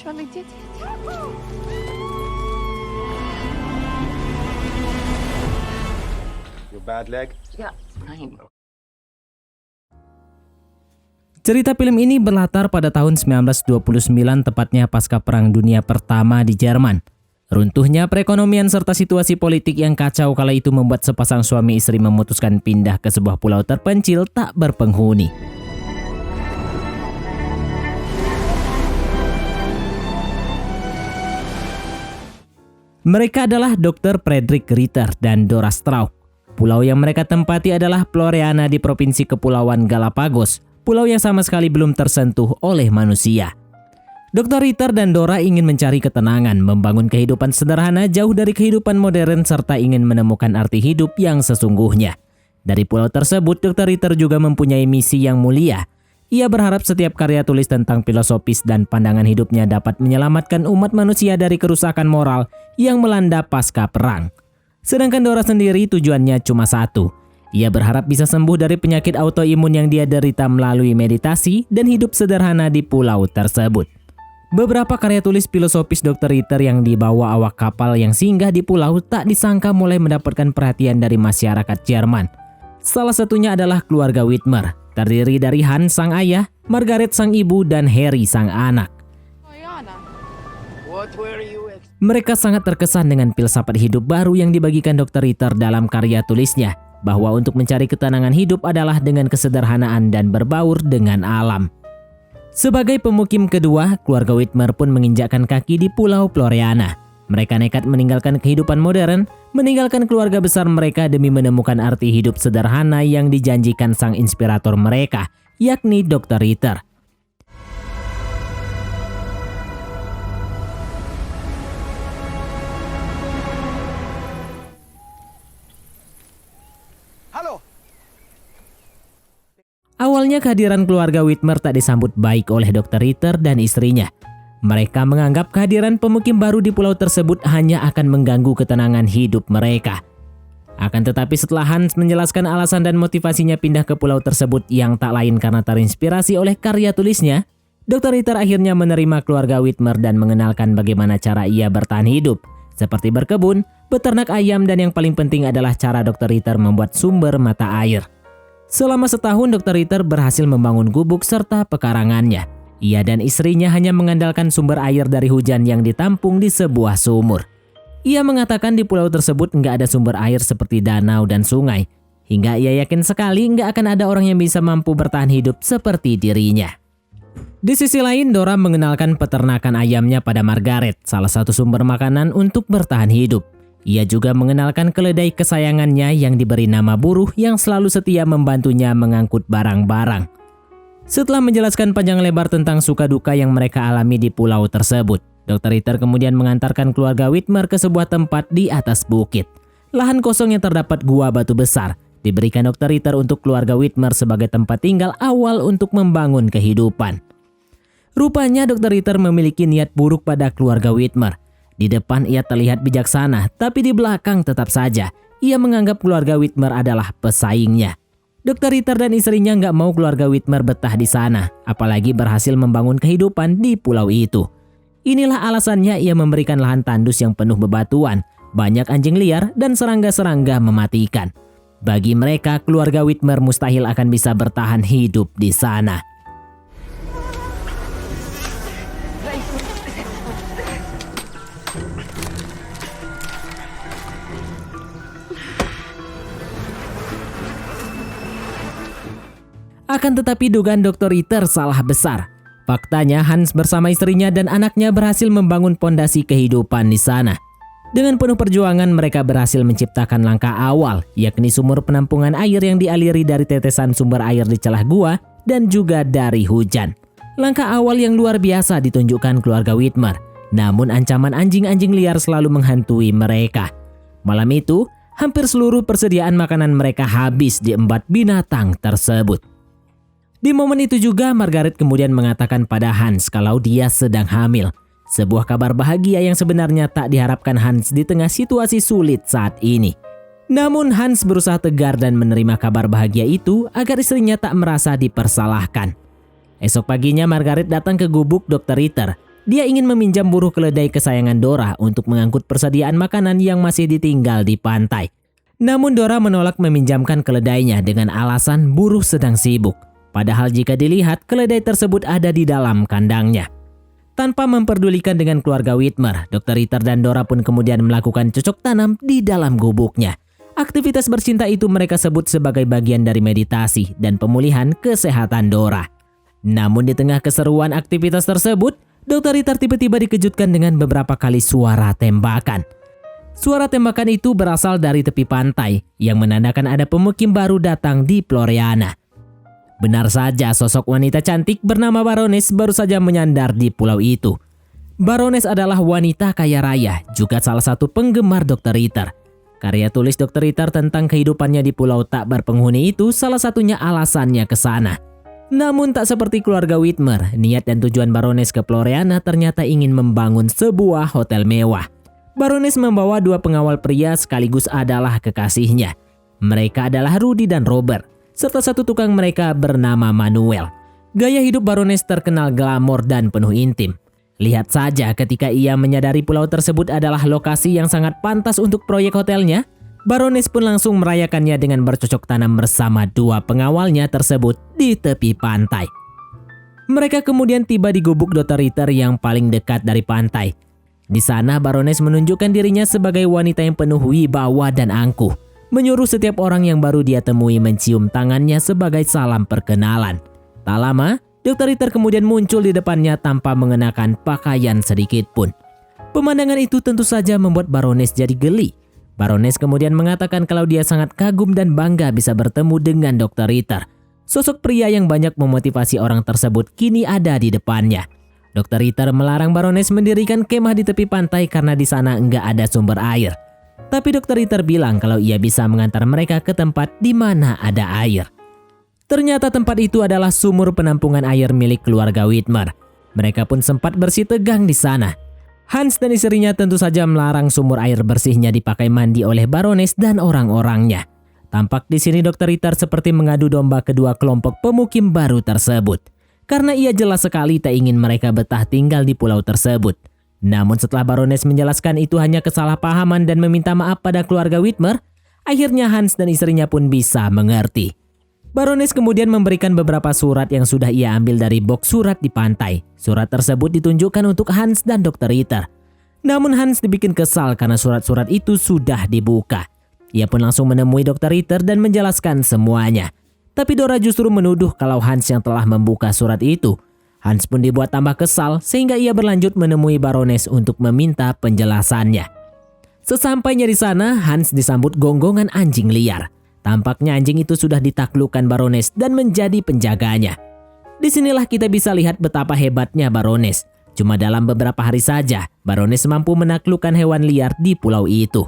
surely did hit her. Your bad leg? Yeah, fine. Cerita film ini berlatar pada tahun 1929, tepatnya pasca Perang Dunia Pertama di Jerman. Runtuhnya perekonomian serta situasi politik yang kacau kala itu membuat sepasang suami istri memutuskan pindah ke sebuah pulau terpencil tak berpenghuni. Mereka adalah Dr. Frederick Ritter dan Dora Strauch. Pulau yang mereka tempati adalah Floreana di Provinsi Kepulauan Galapagos, pulau yang sama sekali belum tersentuh oleh manusia. Dr. Ritter dan Dora ingin mencari ketenangan, membangun kehidupan sederhana jauh dari kehidupan modern serta ingin menemukan arti hidup yang sesungguhnya. Dari pulau tersebut, Dr. Ritter juga mempunyai misi yang mulia. Ia berharap setiap karya tulis tentang filosofis dan pandangan hidupnya dapat menyelamatkan umat manusia dari kerusakan moral yang melanda pasca perang. Sedangkan Dora sendiri tujuannya cuma satu. Ia berharap bisa sembuh dari penyakit autoimun yang dia derita melalui meditasi dan hidup sederhana di pulau tersebut. Beberapa karya tulis filosofis Dr. Ritter yang dibawa awak kapal yang singgah di pulau tak disangka mulai mendapatkan perhatian dari masyarakat Jerman. Salah satunya adalah keluarga Whitmer, terdiri dari Hans sang ayah, Margaret sang ibu, dan Harry sang anak. Mereka sangat terkesan dengan filsafat hidup baru yang dibagikan Dr. Ritter dalam karya tulisnya, bahwa untuk mencari ketenangan hidup adalah dengan kesederhanaan dan berbaur dengan alam. Sebagai pemukim kedua, keluarga Whitmer pun menginjakkan kaki di Pulau Floreana. Mereka nekat meninggalkan kehidupan modern, meninggalkan keluarga besar mereka demi menemukan arti hidup sederhana yang dijanjikan sang inspirator mereka, yakni Dr. Ritter. Awalnya kehadiran keluarga Whitmer tak disambut baik oleh Dr. Ritter dan istrinya. Mereka menganggap kehadiran pemukim baru di pulau tersebut hanya akan mengganggu ketenangan hidup mereka. Akan tetapi setelah Hans menjelaskan alasan dan motivasinya pindah ke pulau tersebut yang tak lain karena terinspirasi oleh karya tulisnya, Dr. Ritter akhirnya menerima keluarga Whitmer dan mengenalkan bagaimana cara ia bertahan hidup, seperti berkebun, beternak ayam, dan yang paling penting adalah cara Dr. Ritter membuat sumber mata air. Selama setahun, Dr. Ritter berhasil membangun gubuk serta pekarangannya. Ia dan istrinya hanya mengandalkan sumber air dari hujan yang ditampung di sebuah sumur. Ia mengatakan di pulau tersebut nggak ada sumber air seperti danau dan sungai. Hingga ia yakin sekali nggak akan ada orang yang bisa mampu bertahan hidup seperti dirinya. Di sisi lain, Dora mengenalkan peternakan ayamnya pada Margaret, salah satu sumber makanan untuk bertahan hidup. Ia juga mengenalkan keledai kesayangannya yang diberi nama Buruh yang selalu setia membantunya mengangkut barang-barang. Setelah menjelaskan panjang lebar tentang suka duka yang mereka alami di pulau tersebut, Dr. Ritter kemudian mengantarkan keluarga Whitmer ke sebuah tempat di atas bukit. Lahan kosong yang terdapat gua batu besar diberikan Dr. Ritter untuk keluarga Whitmer sebagai tempat tinggal awal untuk membangun kehidupan. Rupanya Dr. Ritter memiliki niat buruk pada keluarga Whitmer. Di depan ia terlihat bijaksana, tapi di belakang tetap saja ia menganggap keluarga Whitmer adalah pesaingnya. Dr. Ritter dan istrinya nggak mau keluarga Whitmer betah di sana, apalagi berhasil membangun kehidupan di pulau itu. Inilah alasannya ia memberikan lahan tandus yang penuh bebatuan, banyak anjing liar dan serangga-serangga mematikan. Bagi mereka, keluarga Whitmer mustahil akan bisa bertahan hidup di sana. Akan tetapi dugaan Dr. Ritter salah besar. Faktanya Hans bersama istrinya dan anaknya berhasil membangun pondasi kehidupan di sana. Dengan penuh perjuangan mereka berhasil menciptakan langkah awal, yakni sumur penampungan air yang dialiri dari tetesan sumber air di celah gua dan juga dari hujan. Langkah awal yang luar biasa ditunjukkan keluarga Whitmer, namun ancaman anjing-anjing liar selalu menghantui mereka. Malam itu, hampir seluruh persediaan makanan mereka habis diembat binatang tersebut. Di momen itu juga Margaret kemudian mengatakan pada Hans kalau dia sedang hamil. Sebuah kabar bahagia yang sebenarnya tak diharapkan Hans di tengah situasi sulit saat ini. Namun Hans berusaha tegar dan menerima kabar bahagia itu agar istrinya tak merasa dipersalahkan. Esok paginya Margaret datang ke gubuk Dr. Ritter. Dia ingin meminjam buruh keledai kesayangan Dora untuk mengangkut persediaan makanan yang masih ditinggal di pantai. Namun Dora menolak meminjamkan keledainya dengan alasan buruh sedang sibuk. Padahal jika dilihat, keledai tersebut ada di dalam kandangnya. Tanpa memperdulikan dengan keluarga Whitmer, Dr. Ritter dan Dora pun kemudian melakukan cocok tanam di dalam gubuknya. Aktivitas bercinta itu mereka sebut sebagai bagian dari meditasi dan pemulihan kesehatan Dora. Namun di tengah keseruan aktivitas tersebut, Dr. Ritter tiba-tiba dikejutkan dengan beberapa kali suara tembakan. Suara tembakan itu berasal dari tepi pantai yang menandakan ada pemukim baru datang di Floreana. Benar saja, sosok wanita cantik bernama Baroness baru saja menyandar di pulau itu. Baroness adalah wanita kaya raya, juga salah satu penggemar Dr. Ritter. Karya tulis Dr. Ritter tentang kehidupannya di pulau tak berpenghuni itu salah satunya alasannya ke sana. Namun tak seperti keluarga Whitmer, niat dan tujuan Baroness ke Floreana ternyata ingin membangun sebuah hotel mewah. Baroness membawa 2 pengawal pria sekaligus adalah kekasihnya. Mereka adalah Rudy dan Robert, serta satu tukang mereka bernama Manuel. Gaya hidup Baroness terkenal glamor dan penuh intim. Lihat saja ketika ia menyadari pulau tersebut adalah lokasi yang sangat pantas untuk proyek hotelnya, Baroness pun langsung merayakannya dengan bercocok tanam bersama 2 pengawalnya tersebut di tepi pantai. Mereka kemudian tiba di gubuk Dr. Ritter yang paling dekat dari pantai. Di sana Baroness menunjukkan dirinya sebagai wanita yang penuh wibawa dan angkuh, menyuruh setiap orang yang baru dia temui mencium tangannya sebagai salam perkenalan. Tak lama, Dr. Ritter kemudian muncul di depannya tanpa mengenakan pakaian sedikit pun. Pemandangan itu tentu saja membuat Baroness jadi geli. Baroness kemudian mengatakan kalau dia sangat kagum dan bangga bisa bertemu dengan Dr. Ritter. Sosok pria yang banyak memotivasi orang tersebut kini ada di depannya. Dr. Ritter melarang Baroness mendirikan kemah di tepi pantai karena di sana enggak ada sumber air. Tapi Dr. Ritter bilang kalau ia bisa mengantar mereka ke tempat di mana ada air. Ternyata tempat itu adalah sumur penampungan air milik keluarga Whitmer. Mereka pun sempat bersih tegang di sana. Hans dan istrinya tentu saja melarang sumur air bersihnya dipakai mandi oleh Baroness dan orang-orangnya. Tampak di sini Dr. Ritter seperti mengadu domba kedua kelompok pemukim baru tersebut. Karena ia jelas sekali tak ingin mereka betah tinggal di pulau tersebut. Namun setelah Baroness menjelaskan itu hanya kesalahpahaman dan meminta maaf pada keluarga Whitmer, akhirnya Hans dan istrinya pun bisa mengerti. Baroness kemudian memberikan beberapa surat yang sudah ia ambil dari box surat di pantai. Surat tersebut ditunjukkan untuk Hans dan Dr. Ritter. Namun Hans dibikin kesal karena surat-surat itu sudah dibuka. Ia pun langsung menemui Dr. Ritter dan menjelaskan semuanya. Tapi Dora justru menuduh kalau Hans yang telah membuka surat itu. Hans pun dibuat tambah kesal sehingga ia berlanjut menemui Baroness untuk meminta penjelasannya. Sesampainya di sana, Hans disambut gonggongan anjing liar. Tampaknya anjing itu sudah ditaklukkan Baroness dan menjadi penjaganya. Disinilah kita bisa lihat betapa hebatnya Baroness. Cuma dalam beberapa hari saja, Baroness mampu menaklukkan hewan liar di pulau itu.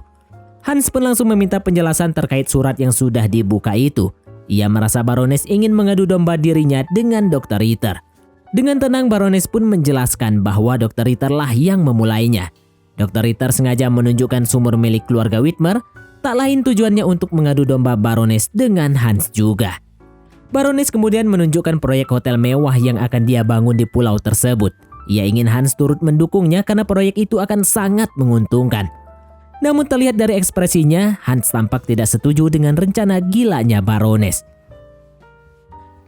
Hans pun langsung meminta penjelasan terkait surat yang sudah dibuka itu. Ia merasa Baroness ingin mengadu domba dirinya dengan Dr. Ritter. Dengan tenang Baroness pun menjelaskan bahwa Dr. Ritter lah yang memulainya. Dr. Ritter sengaja menunjukkan sumur milik keluarga Whitmer. Tak lain tujuannya untuk mengadu domba Baroness dengan Hans juga. Baroness kemudian menunjukkan proyek hotel mewah yang akan dia bangun di pulau tersebut. Ia ingin Hans turut mendukungnya karena proyek itu akan sangat menguntungkan. Namun terlihat dari ekspresinya, Hans tampak tidak setuju dengan rencana gilanya Baroness.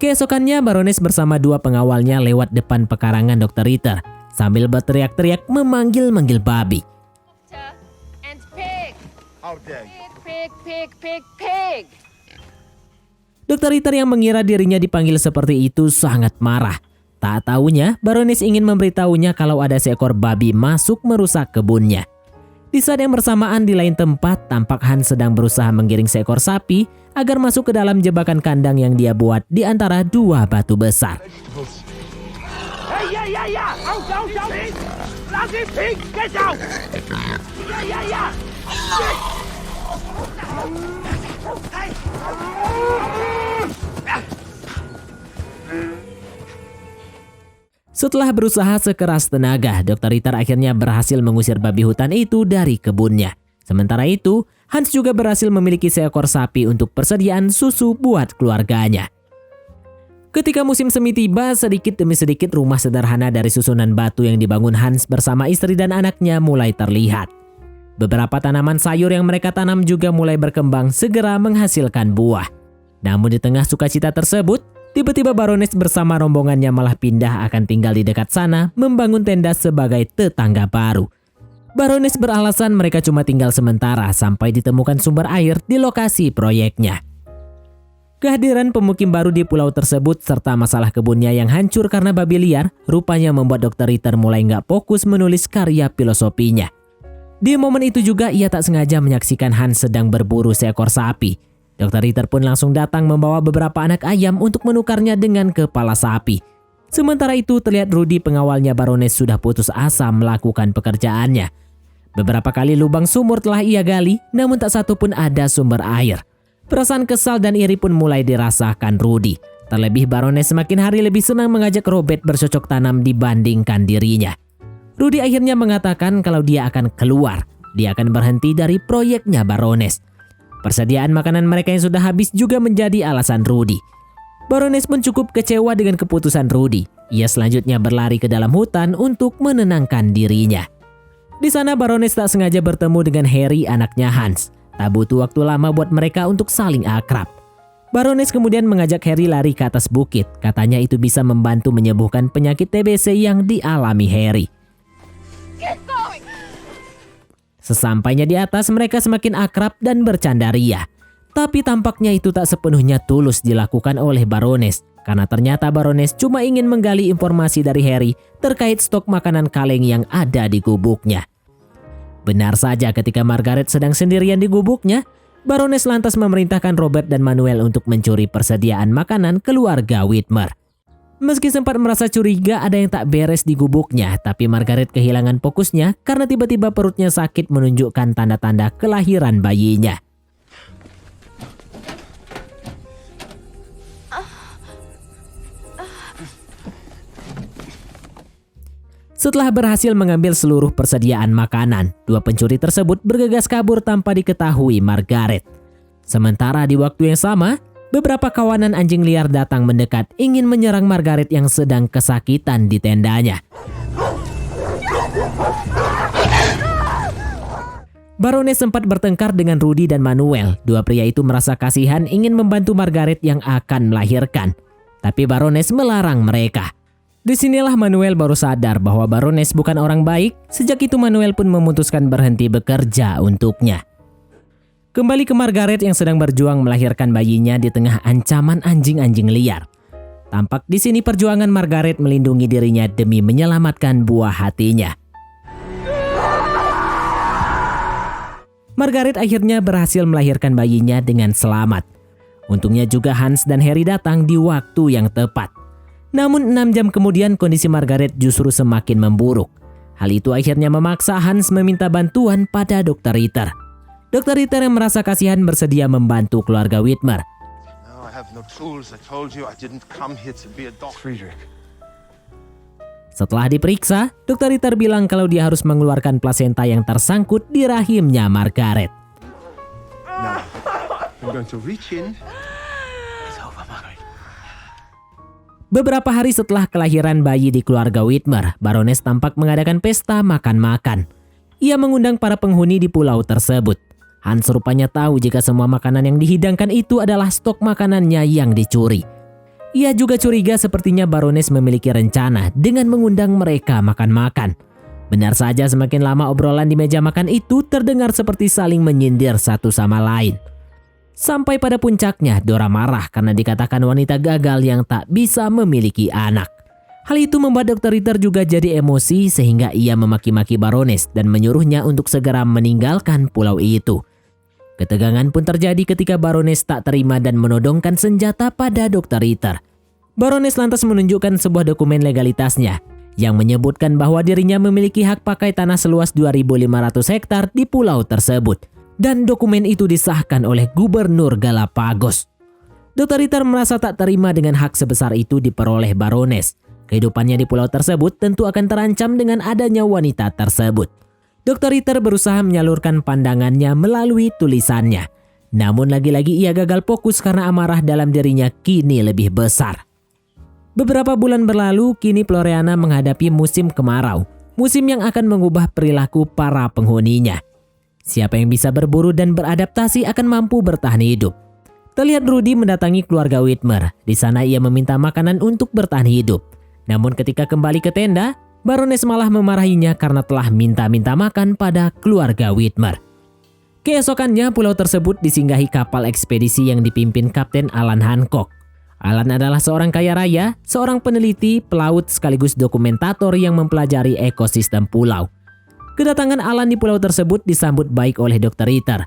Keesokannya Baroness bersama 2 pengawalnya lewat depan pekarangan Dr. Ritter sambil berteriak-teriak memanggil-manggil babi. And pig. How dare you? Pig. Dr. Ritter yang mengira dirinya dipanggil seperti itu sangat marah. Tak taunya Baroness ingin memberitahunya kalau ada seekor babi masuk merusak kebunnya. Di saat yang bersamaan di lain tempat, tampak Hans sedang berusaha menggiring seekor sapi agar masuk ke dalam jebakan kandang yang dia buat di antara 2 batu besar. Hey, yeah! Out! Bloody pig, get out! Yeah! Setelah berusaha sekeras tenaga, Dr. Ritter akhirnya berhasil mengusir babi hutan itu dari kebunnya. Sementara itu, Hans juga berhasil memiliki seekor sapi untuk persediaan susu buat keluarganya. Ketika musim semi tiba, sedikit demi sedikit rumah sederhana dari susunan batu yang dibangun Hans bersama istri dan anaknya mulai terlihat. Beberapa tanaman sayur yang mereka tanam juga mulai berkembang segera menghasilkan buah. Namun di tengah sukacita tersebut, tiba-tiba Baroness bersama rombongannya malah pindah akan tinggal di dekat sana membangun tenda sebagai tetangga baru. Baroness beralasan mereka cuma tinggal sementara sampai ditemukan sumber air di lokasi proyeknya. Kehadiran pemukim baru di pulau tersebut serta masalah kebunnya yang hancur karena babi liar rupanya membuat Dr. Ritter mulai nggak fokus menulis karya filosofinya. Di momen itu juga ia tak sengaja menyaksikan Hans sedang berburu seekor sapi. Dr. Ritter pun langsung datang membawa beberapa anak ayam untuk menukarnya dengan kepala sapi. Sementara itu terlihat Rudy pengawalnya Baroness sudah putus asa melakukan pekerjaannya. Beberapa kali lubang sumur telah ia gali, namun tak satu pun ada sumber air. Perasaan kesal dan iri pun mulai dirasakan Rudy. Terlebih Baroness semakin hari lebih senang mengajak Robert bercocok tanam dibandingkan dirinya. Rudy akhirnya mengatakan kalau dia akan keluar. Dia akan berhenti dari proyeknya Baroness. Persediaan makanan mereka yang sudah habis juga menjadi alasan Rudy. Baroness pun cukup kecewa dengan keputusan Rudy. Ia selanjutnya berlari ke dalam hutan untuk menenangkan dirinya. Di sana Baroness tak sengaja bertemu dengan Harry, anaknya Hans. Tak butuh waktu lama buat mereka untuk saling akrab. Baroness kemudian mengajak Harry lari ke atas bukit. Katanya itu bisa membantu menyembuhkan penyakit TBC yang dialami Harry. Sesampainya di atas, mereka semakin akrab dan bercanda ria. Tapi tampaknya itu tak sepenuhnya tulus dilakukan oleh Baroness. Karena ternyata Baroness cuma ingin menggali informasi dari Harry terkait stok makanan kaleng yang ada di gubuknya. Benar saja ketika Margaret sedang sendirian di gubuknya, Baroness lantas memerintahkan Robert dan Manuel untuk mencuri persediaan makanan keluarga Whitmer. Meski sempat merasa curiga ada yang tak beres di gubuknya, tapi Margaret kehilangan fokusnya karena tiba-tiba perutnya sakit menunjukkan tanda-tanda kelahiran bayinya. Setelah berhasil mengambil seluruh persediaan makanan, dua pencuri tersebut bergegas kabur tanpa diketahui Margaret. Sementara di waktu yang sama, beberapa kawanan anjing liar datang mendekat ingin menyerang Margaret yang sedang kesakitan di tendanya. Baroness sempat bertengkar dengan Rudy dan Manuel. Dua pria itu merasa kasihan ingin membantu Margaret yang akan melahirkan. Tapi Baroness melarang mereka. Disinilah Manuel baru sadar bahwa Baroness bukan orang baik. Sejak itu Manuel pun memutuskan berhenti bekerja untuknya. Kembali ke Margaret yang sedang berjuang melahirkan bayinya di tengah ancaman anjing-anjing liar. Tampak di sini perjuangan Margaret melindungi dirinya demi menyelamatkan buah hatinya. Margaret akhirnya berhasil melahirkan bayinya dengan selamat. Untungnya juga Hans dan Harry datang di waktu yang tepat. Namun 6 jam kemudian kondisi Margaret justru semakin memburuk. Hal itu akhirnya memaksa Hans meminta bantuan pada Dr. Ritter. Dr. Ritter yang merasa kasihan bersedia membantu keluarga Whitmer. Setelah diperiksa, Dr. Ritter bilang kalau dia harus mengeluarkan plasenta yang tersangkut di rahimnya Margaret. Now, I'm going to reach in. Beberapa hari setelah kelahiran bayi di keluarga Whitmer, Baroness tampak mengadakan pesta makan-makan. Ia mengundang para penghuni di pulau tersebut. Hans rupanya tahu jika semua makanan yang dihidangkan itu adalah stok makanannya yang dicuri. Ia juga curiga sepertinya Baroness memiliki rencana dengan mengundang mereka makan-makan. Benar saja semakin lama obrolan di meja makan itu terdengar seperti saling menyindir satu sama lain. Sampai pada puncaknya, Dora marah karena dikatakan wanita gagal yang tak bisa memiliki anak. Hal itu membuat Dr. Ritter juga jadi emosi sehingga ia memaki-maki Baroness dan menyuruhnya untuk segera meninggalkan pulau itu. Ketegangan pun terjadi ketika Baroness tak terima dan menodongkan senjata pada Dr. Ritter. Baroness lantas menunjukkan sebuah dokumen legalitasnya yang menyebutkan bahwa dirinya memiliki hak pakai tanah seluas 2.500 hektar di pulau tersebut. Dan dokumen itu disahkan oleh Gubernur Galapagos. Dr. Ritter merasa tak terima dengan hak sebesar itu diperoleh Baroness. Kehidupannya di pulau tersebut tentu akan terancam dengan adanya wanita tersebut. Dr. Ritter berusaha menyalurkan pandangannya melalui tulisannya. Namun lagi-lagi ia gagal fokus karena amarah dalam dirinya kini lebih besar. Beberapa bulan berlalu, kini Floreana menghadapi musim kemarau, musim yang akan mengubah perilaku para penghuninya. Siapa yang bisa berburu dan beradaptasi akan mampu bertahan hidup. Terlihat Rudy mendatangi keluarga Whitmer. Di sana ia meminta makanan untuk bertahan hidup. Namun ketika kembali ke tenda, Baroness malah memarahinya karena telah minta-minta makan pada keluarga Whitmer. Keesokannya pulau tersebut disinggahi kapal ekspedisi yang dipimpin Kapten Alan Hancock. Alan adalah seorang kaya raya, seorang peneliti, pelaut sekaligus dokumentator yang mempelajari ekosistem pulau. Kedatangan Alan di pulau tersebut disambut baik oleh Dr. Ritter.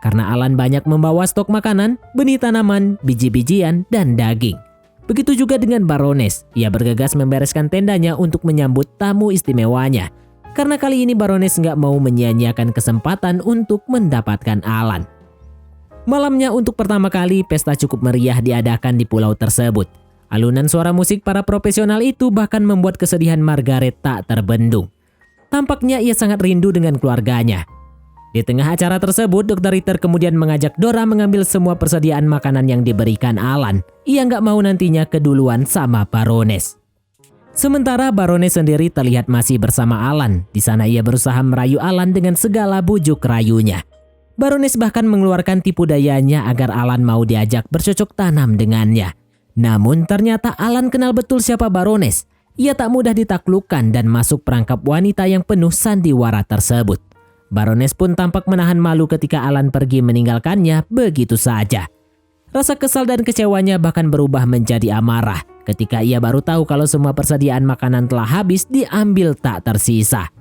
Karena Alan banyak membawa stok makanan, benih tanaman, biji-bijian, dan daging. Begitu juga dengan Baroness, ia bergegas membereskan tendanya untuk menyambut tamu istimewanya. Karena kali ini Baroness nggak mau menyia-nyiakan kesempatan untuk mendapatkan Alan. Malamnya untuk pertama kali pesta cukup meriah diadakan di pulau tersebut. Alunan suara musik para profesional itu bahkan membuat kesedihan Margaret tak terbendung. Tampaknya ia sangat rindu dengan keluarganya. Di tengah acara tersebut, Dr. Ritter kemudian mengajak Dora mengambil semua persediaan makanan yang diberikan Alan. Ia nggak mau nantinya keduluan sama Baroness. Sementara Baroness sendiri terlihat masih bersama Alan. Di sana ia berusaha merayu Alan dengan segala bujuk rayunya. Baroness bahkan mengeluarkan tipu dayanya agar Alan mau diajak bercocok tanam dengannya. Namun ternyata Alan kenal betul siapa Baroness. Ia tak mudah ditaklukkan dan masuk perangkap wanita yang penuh sandiwara tersebut. Baroness pun tampak menahan malu ketika Alan pergi meninggalkannya begitu saja. Rasa kesal dan kecewanya bahkan berubah menjadi amarah ketika ia baru tahu kalau semua persediaan makanan telah habis diambil tak tersisa.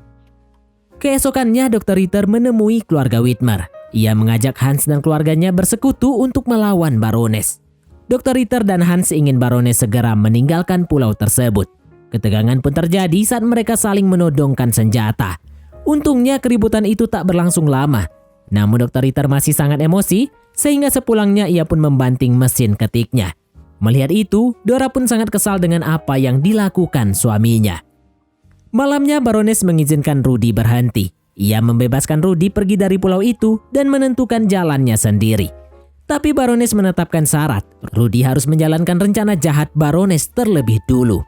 Keesokannya Dr. Ritter menemui keluarga Whitmer. Ia mengajak Hans dan keluarganya bersekutu untuk melawan Baroness. Dr. Ritter dan Hans ingin Baroness segera meninggalkan pulau tersebut. Ketegangan pun terjadi saat mereka saling menodongkan senjata. Untungnya keributan itu tak berlangsung lama. Namun Dr. Ritter masih sangat emosi, sehingga sepulangnya ia pun membanting mesin ketiknya. Melihat itu, Dora pun sangat kesal dengan apa yang dilakukan suaminya. Malamnya Baroness mengizinkan Rudy berhenti. Ia membebaskan Rudy pergi dari pulau itu dan menentukan jalannya sendiri. Tapi Baroness menetapkan syarat, Rudy harus menjalankan rencana jahat Baroness terlebih dulu.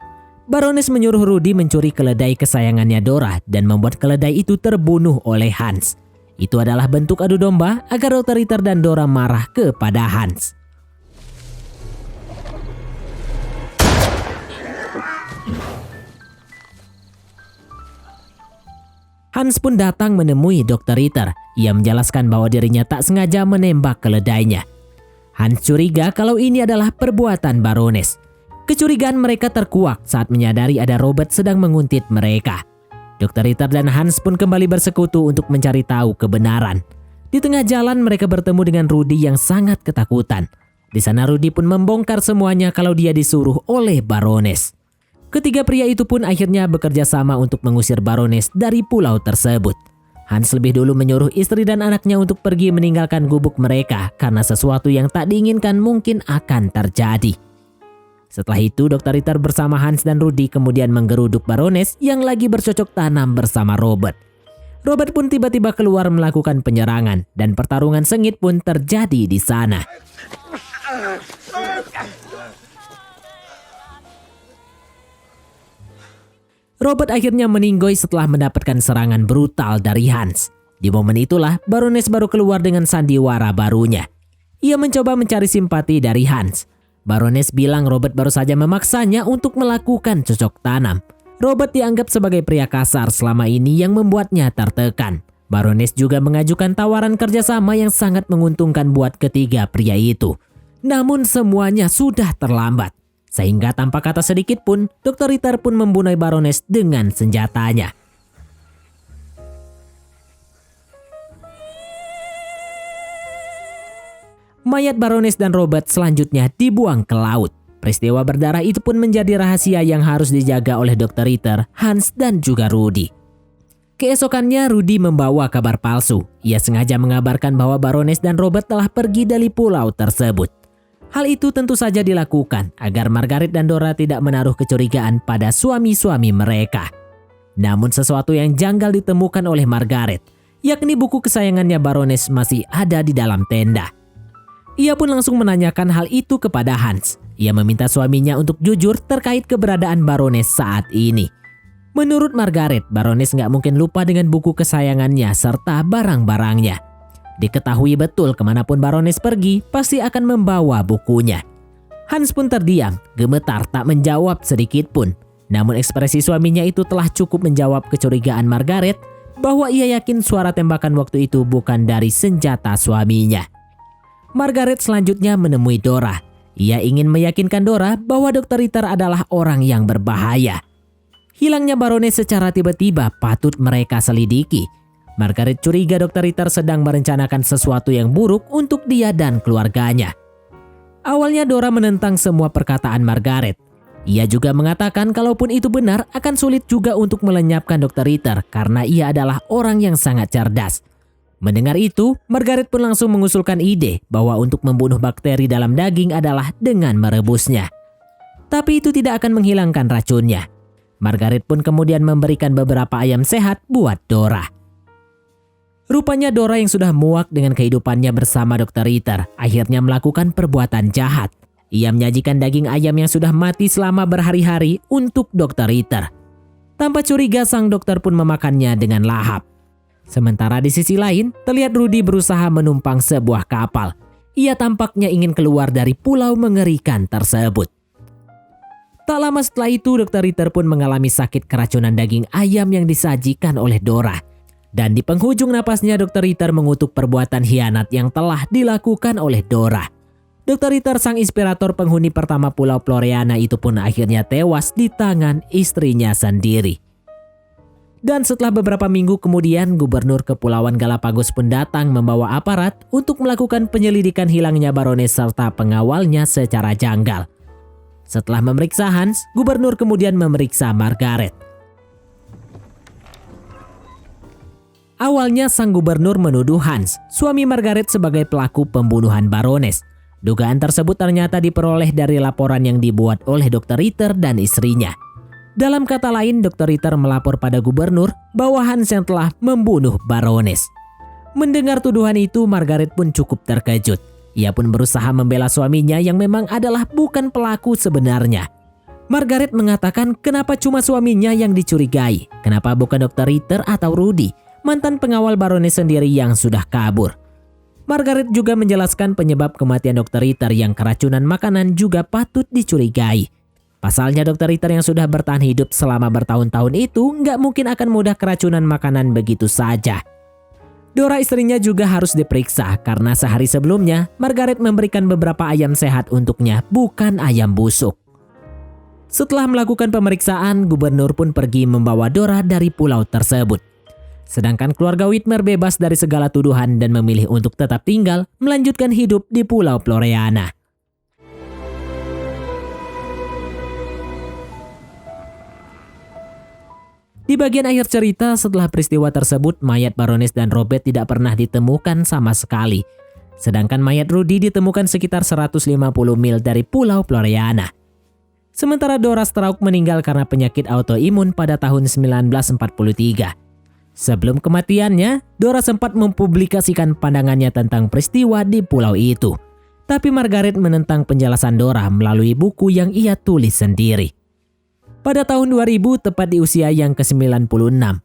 Baroness menyuruh Rudy mencuri keledai kesayangannya Dora dan membuat keledai itu terbunuh oleh Hans. Itu adalah bentuk adu domba agar Dr. Ritter dan Dora marah kepada Hans. Hans pun datang menemui Dr. Ritter. Ia menjelaskan bahwa dirinya tak sengaja menembak keledainya. Hans curiga kalau ini adalah perbuatan Baroness. Kecurigaan mereka terkuak saat menyadari ada Robert sedang menguntit mereka. Dr. Ritter dan Hans pun kembali bersekutu untuk mencari tahu kebenaran. Di tengah jalan mereka bertemu dengan Rudy yang sangat ketakutan. Di sana Rudy pun membongkar semuanya kalau dia disuruh oleh Baroness. Ketiga pria itu pun akhirnya bekerja sama untuk mengusir Baroness dari pulau tersebut. Hans lebih dulu menyuruh istri dan anaknya untuk pergi meninggalkan gubuk mereka karena sesuatu yang tak diinginkan mungkin akan terjadi. Setelah itu, Dr. Ritter bersama Hans dan Rudy kemudian menggeruduk Baroness yang lagi bercocok tanam bersama Robert. Robert pun tiba-tiba keluar melakukan penyerangan dan pertarungan sengit pun terjadi di sana. Robert akhirnya meninggoy setelah mendapatkan serangan brutal dari Hans. Di momen itulah Baroness baru keluar dengan sandiwara barunya. Ia mencoba mencari simpati dari Hans. Baroness bilang Robert baru saja memaksanya untuk melakukan cocok tanam. Robert dianggap sebagai pria kasar selama ini yang membuatnya tertekan. Baroness juga mengajukan tawaran kerjasama yang sangat menguntungkan buat ketiga pria itu. Namun semuanya sudah terlambat. Sehingga tanpa kata sedikit pun, Dr. Ritter pun membunuh Baroness dengan senjatanya. Mayat Baroness dan Robert selanjutnya dibuang ke laut. Peristiwa berdarah itu pun menjadi rahasia yang harus dijaga oleh Dr. Ritter, Hans, dan juga Rudy. Keesokannya Rudy membawa kabar palsu. Ia sengaja mengabarkan bahwa Baroness dan Robert telah pergi dari pulau tersebut. Hal itu tentu saja dilakukan agar Margaret dan Dora tidak menaruh kecurigaan pada suami-suami mereka. Namun sesuatu yang janggal ditemukan oleh Margaret, yakni buku kesayangannya Baroness masih ada di dalam tenda. Ia pun langsung menanyakan hal itu kepada Hans. Ia meminta suaminya untuk jujur terkait keberadaan Baroness saat ini. Menurut Margaret, Baroness nggak mungkin lupa dengan buku kesayangannya serta barang-barangnya. Diketahui betul kemanapun Baroness pergi, pasti akan membawa bukunya. Hans pun terdiam, gemetar tak menjawab sedikit pun. Namun ekspresi suaminya itu telah cukup menjawab kecurigaan Margaret bahwa ia yakin suara tembakan waktu itu bukan dari senjata suaminya. Margaret selanjutnya menemui Dora. Ia ingin meyakinkan Dora bahwa Dr. Ritter adalah orang yang berbahaya. Hilangnya Baroness secara tiba-tiba patut mereka selidiki. Margaret curiga Dr. Ritter sedang merencanakan sesuatu yang buruk untuk dia dan keluarganya. Awalnya Dora menentang semua perkataan Margaret. Ia juga mengatakan kalaupun itu benar akan sulit juga untuk melenyapkan Dr. Ritter karena ia adalah orang yang sangat cerdas. Mendengar itu, Margaret pun langsung mengusulkan ide bahwa untuk membunuh bakteri dalam daging adalah dengan merebusnya. Tapi itu tidak akan menghilangkan racunnya. Margaret pun kemudian memberikan beberapa ayam sehat buat Dora. Rupanya Dora yang sudah muak dengan kehidupannya bersama Dr. Ritter akhirnya melakukan perbuatan jahat. Ia menyajikan daging ayam yang sudah mati selama berhari-hari untuk Dr. Ritter. Tanpa curiga sang dokter pun memakannya dengan lahap. Sementara di sisi lain, terlihat Rudy berusaha menumpang sebuah kapal. Ia tampaknya ingin keluar dari pulau mengerikan tersebut. Tak lama setelah itu, Dr. Ritter pun mengalami sakit keracunan daging ayam yang disajikan oleh Dora. Dan di penghujung napasnya, Dr. Ritter mengutuk perbuatan hianat yang telah dilakukan oleh Dora. Dr. Ritter, sang inspirator penghuni pertama Pulau Floreana itu pun akhirnya tewas di tangan istrinya sendiri. Dan setelah beberapa minggu kemudian, Gubernur Kepulauan Galapagos pun datang membawa aparat untuk melakukan penyelidikan hilangnya Baroness serta pengawalnya secara janggal. Setelah memeriksa Hans, Gubernur kemudian memeriksa Margaret. Awalnya sang gubernur menuduh Hans, suami Margaret, sebagai pelaku pembunuhan Baroness. Dugaan tersebut ternyata diperoleh dari laporan yang dibuat oleh Dr. Ritter dan istrinya. Dalam kata lain, Dr. Ritter melapor pada gubernur bahwa Hans yang telah membunuh Baroness. Mendengar tuduhan itu, Margaret pun cukup terkejut. Ia pun berusaha membela suaminya yang memang adalah bukan pelaku sebenarnya. Margaret mengatakan kenapa cuma suaminya yang dicurigai, kenapa bukan Dr. Ritter atau Rudy, mantan pengawal Baroness sendiri yang sudah kabur. Margaret juga menjelaskan penyebab kematian Dr. Ritter yang keracunan makanan juga patut dicurigai. Pasalnya Dr. Ritter yang sudah bertahan hidup selama bertahun-tahun itu nggak mungkin akan mudah keracunan makanan begitu saja. Dora, istrinya, juga harus diperiksa karena sehari sebelumnya Margaret memberikan beberapa ayam sehat untuknya, bukan ayam busuk. Setelah melakukan pemeriksaan, gubernur pun pergi membawa Dora dari pulau tersebut. Sedangkan keluarga Whitmer bebas dari segala tuduhan dan memilih untuk tetap tinggal melanjutkan hidup di Pulau Floreana. Di bagian akhir cerita, setelah peristiwa tersebut, mayat Baroness dan Robert tidak pernah ditemukan sama sekali. Sedangkan mayat Rudy ditemukan sekitar 150 mil dari Pulau Floreana. Sementara Dora Strauch meninggal karena penyakit autoimun pada tahun 1943. Sebelum kematiannya, Dora sempat mempublikasikan pandangannya tentang peristiwa di pulau itu. Tapi Margaret menentang penjelasan Dora melalui buku yang ia tulis sendiri. Pada tahun 2000, tepat di usia yang ke-96,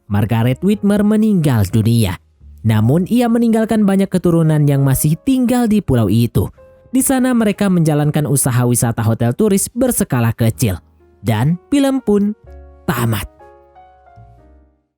Margaret Whitmer meninggal dunia. Namun ia meninggalkan banyak keturunan yang masih tinggal di pulau itu. Di sana mereka menjalankan usaha wisata hotel turis berskala kecil. Dan film pun tamat.